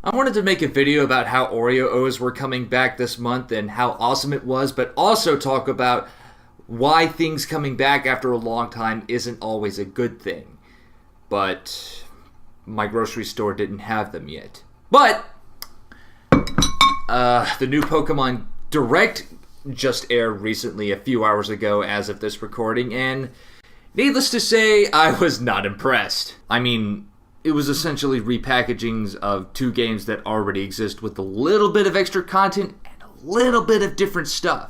I wanted to make a video about how Oreo O's were coming back this month and how awesome it was, but also talk about why things coming back after a long time isn't always a good thing. But my grocery store didn't have them yet. But the new Pokemon Direct just aired recently, a few hours ago as of this recording, and needless to say, I was not impressed. I mean, it was essentially repackagings of two games that already exist with a little bit of extra content and a little bit of different stuff.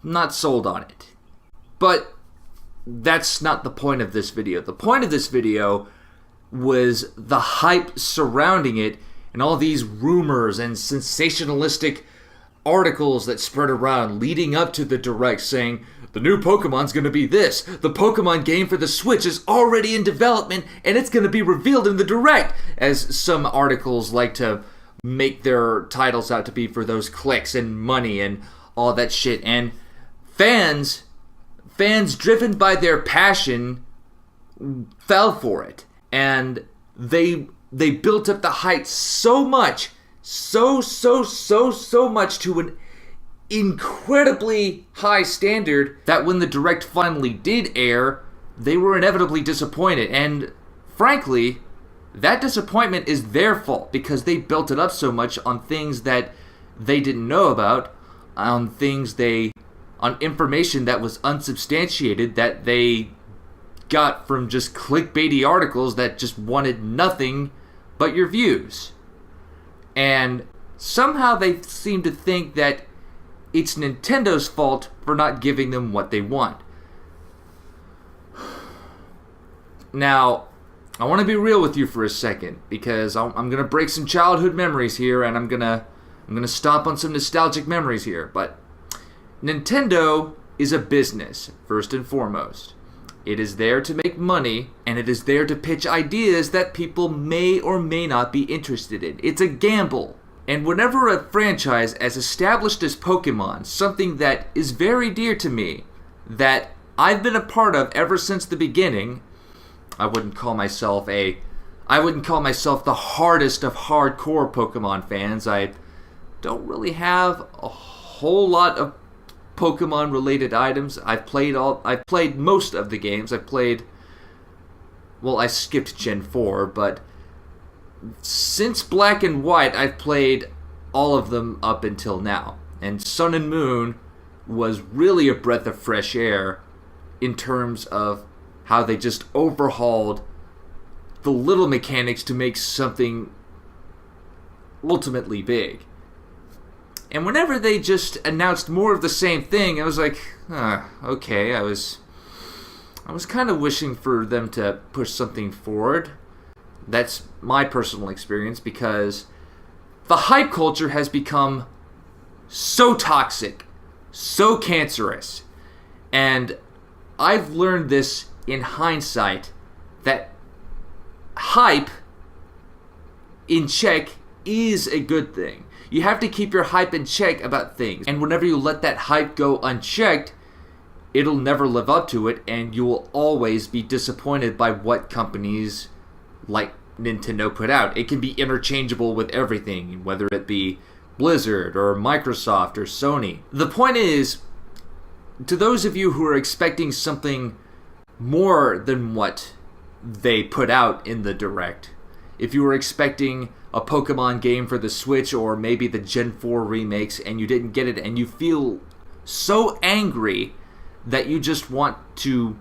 Not sold on it. But that's not the point of this video. The point of this video was the hype surrounding it and all these rumors and sensationalistic articles that spread around leading up to the Direct saying, the new Pokemon's gonna be this. The Pokemon game for the Switch is already in development and it's gonna be revealed in the Direct, as some articles like to make their titles out to be for those clicks and money and all that shit. And fans driven by their passion fell for it. And they built up the hype so much, so much to an incredibly high standard that when the Direct finally did air, they were inevitably disappointed. And frankly, that disappointment is their fault because they built it up so much on things that they didn't know about, on information that was unsubstantiated that they got from just clickbaity articles that just wanted nothing but your views. And somehow they seem to think that it's Nintendo's fault for not giving them what they want. Now, I want to be real with you for a second because I'm going to break some childhood memories here, and I'm going to stomp on some nostalgic memories here. But Nintendo is a business, first and foremost. It is there to make money, and it is there to pitch ideas that people may or may not be interested in. It's a gamble. And whenever a franchise as established as Pokemon, something that is very dear to me, that I've been a part of ever since the beginning, I wouldn't call myself the hardest of hardcore Pokemon fans. I don't really have a whole lot of Pokemon related items. I've played most of the games. I skipped Gen 4, but since Black and White, I've played all of them up until now. And Sun and Moon was really a breath of fresh air in terms of how they just overhauled the little mechanics to make something ultimately big. And whenever they just announced more of the same thing, I was like, okay, I was kind of wishing for them to push something forward. That's my personal experience because the hype culture has become so toxic, so cancerous. And I've learned this in hindsight that hype in check is a good thing. You have to keep your hype in check about things. And whenever you let that hype go unchecked, it'll never live up to it, and you will always be disappointed by what companies like Nintendo put out. It can be interchangeable with everything, whether it be Blizzard or Microsoft or Sony. The point is, to those of you who are expecting something more than what they put out in the Direct, if you were expecting a Pokemon game for the Switch or maybe the Gen 4 remakes and you didn't get it and you feel so angry that you just want to,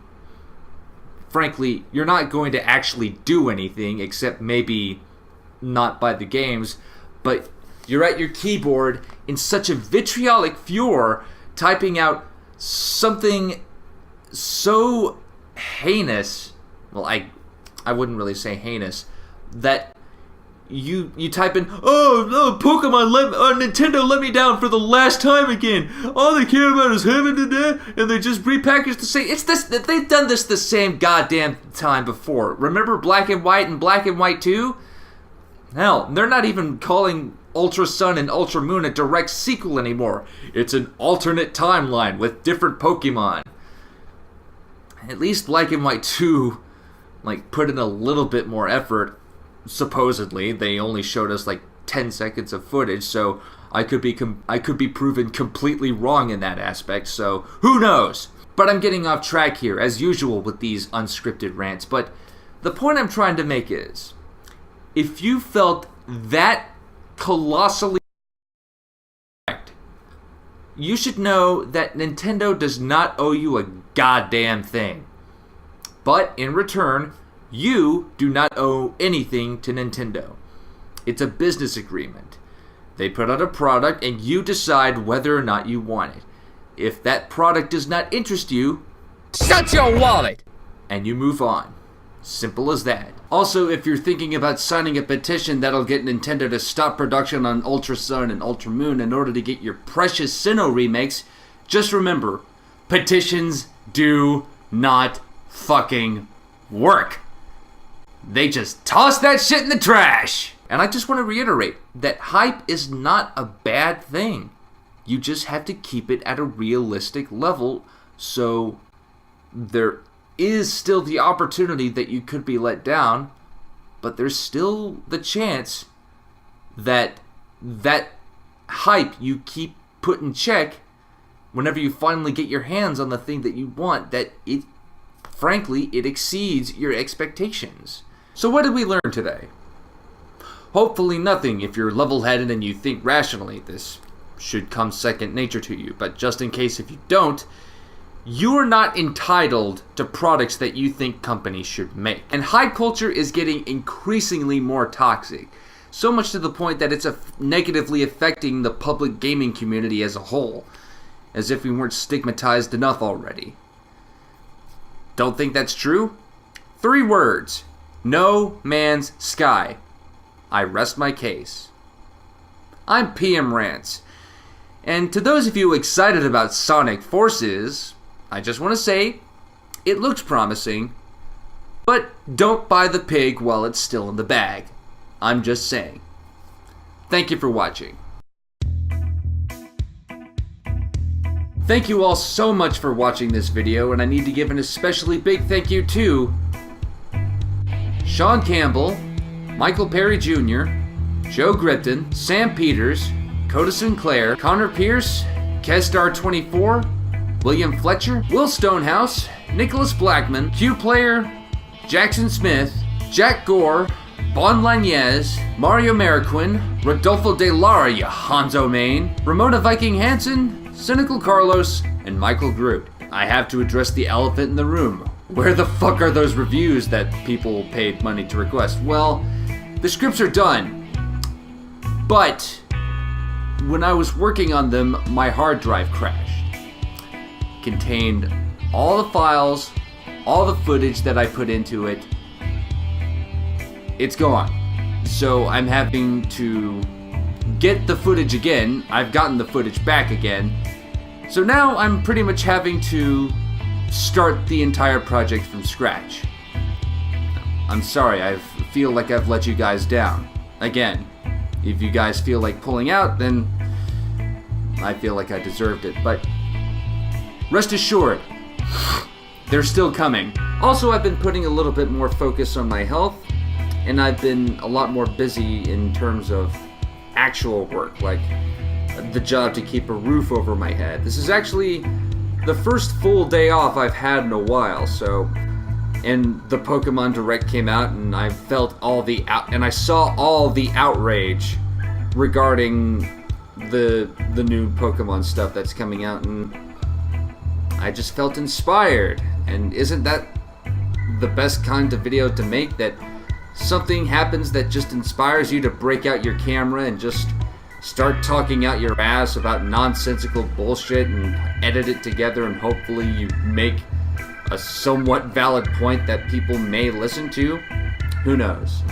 frankly, you're not going to actually do anything except maybe not buy the games, but you're at your keyboard in such a vitriolic furor typing out something so heinous, well, I wouldn't really say heinous, that you type in, Nintendo let me down for the last time again. All they care about is having to do, and they just repackaged the same. It's this. They've done this the same goddamn time before. Remember Black and White and Black and White 2? Hell, they're not even calling Ultra Sun and Ultra Moon a direct sequel anymore. It's an alternate timeline with different Pokemon. At least Black and White 2 put in a little bit more effort supposedly they only showed us like 10 seconds of footage, so I could be proven completely wrong in that aspect, so who knows? But I'm getting off track here, as usual with these unscripted rants. But the point I'm trying to make is, if you felt that colossally correct, you should know that Nintendo does not owe you a goddamn thing. But in return, you do not owe anything to Nintendo. It's a business agreement. They put out a product and you decide whether or not you want it. If that product does not interest you, shut your wallet! And you move on. Simple as that. Also, if you're thinking about signing a petition that'll get Nintendo to stop production on Ultra Sun and Ultra Moon in order to get your precious Sinnoh remakes, just remember, petitions do not fucking work. They just toss that shit in the trash. And I just want to reiterate that hype is not a bad thing. You just have to keep it at a realistic level, so there is still the opportunity that you could be let down, but there's still the chance that that hype you keep put in check whenever you finally get your hands on the thing that you want, that it, frankly, it exceeds your expectations. So what did we learn today? Hopefully nothing. If you're level-headed and you think rationally, this should come second nature to you. But just in case if you don't, you are not entitled to products that you think companies should make. And hype culture is getting increasingly more toxic. So much to the point that it's negatively affecting the public gaming community as a whole. As if we weren't stigmatized enough already. Don't think that's true? 3 words. No Man's Sky. I rest my case. I'm PM Rants. And to those of you excited about Sonic Forces, I just want to say, it looks promising, but don't buy the pig while it's still in the bag. I'm just saying. Thank you for watching. Thank you all so much for watching this video, and I need to give an especially big thank you to Sean Campbell, Michael Perry Jr., Joe Gripton, Sam Peters, Coda Sinclair, Connor Pierce, Kestar24, William Fletcher, Will Stonehouse, Nicholas Blackman, Q Player, Jackson Smith, Jack Gore, Bon Lanez, Mario Mariquin, Rodolfo De Lara, you Hanzo main, Ramona Viking Hansen, Cynical Carlos, and Michael Groot. I have to address the elephant in the room. Where the fuck are those reviews that people paid money to request? Well, the scripts are done, but when I was working on them, my hard drive crashed. Contained all the files, all the footage that I put into it. It's gone. So I'm having to get the footage again. I've gotten the footage back again. So now I'm pretty much having to start the entire project from scratch. I'm sorry, I feel like I've let you guys down. Again, if you guys feel like pulling out, then I feel like I deserved it. But rest assured, they're still coming. Also, I've been putting a little bit more focus on my health, and I've been a lot more busy in terms of actual work, like the job to keep a roof over my head. This is actually the first full day off I've had in a while, so... And the Pokemon Direct came out, and I felt and I saw all the outrage regarding the new Pokemon stuff that's coming out, and I just felt inspired. And isn't that the best kind of video to make? That something happens that just inspires you to break out your camera and just start talking out your ass about nonsensical bullshit and edit it together, and hopefully you make a somewhat valid point that people may listen to. Who knows?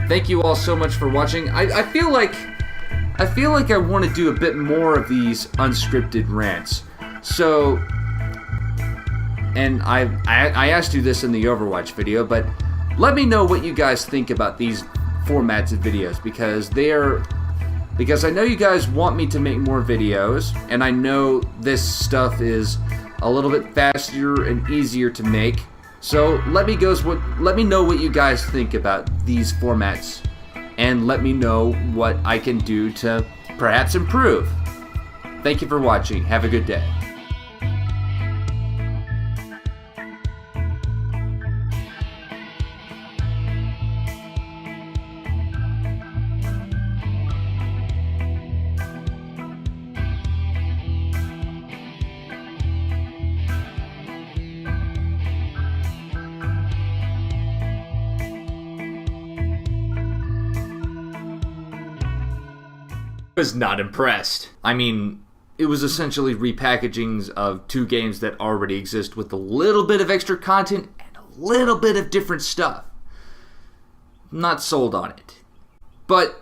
Thank you all so much for watching. I feel like I want to do a bit more of these unscripted rants. So, and I asked you this in the Overwatch video, but let me know what you guys think about these formats of videos, because I know you guys want me to make more videos, and I know this stuff is a little bit faster and easier to make, So let me know what you guys think about these formats, and let me know what I can do to perhaps improve. Thank you for watching. Have a good day. Was not impressed. I mean, it was essentially repackagings of two games that already exist with a little bit of extra content and a little bit of different stuff. Not sold on it. But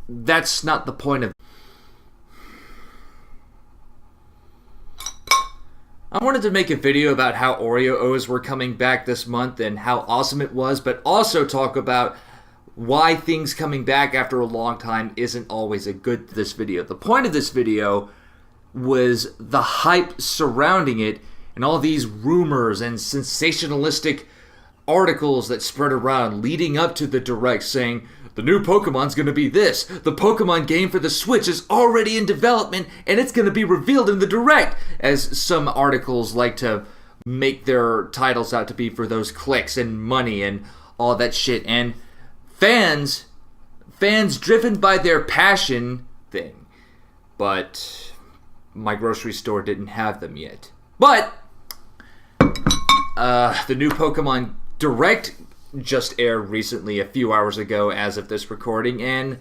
that's not the point of... I wanted to make a video about how Oreo O's were coming back this month and how awesome it was, but also talk about why things coming back after a long time isn't always a good this video. The point of this video was the hype surrounding it and all these rumors and sensationalistic articles that spread around leading up to the Direct saying, the new Pokemon's going to be this. The Pokemon game for the Switch is already in development and it's going to be revealed in the Direct, as some articles like to make their titles out to be for those clicks and money and all that shit. And fans driven by their passion thing. But my grocery store didn't have them yet. But the new Pokemon Direct just aired recently, a few hours ago as of this recording, and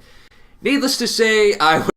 needless to say, I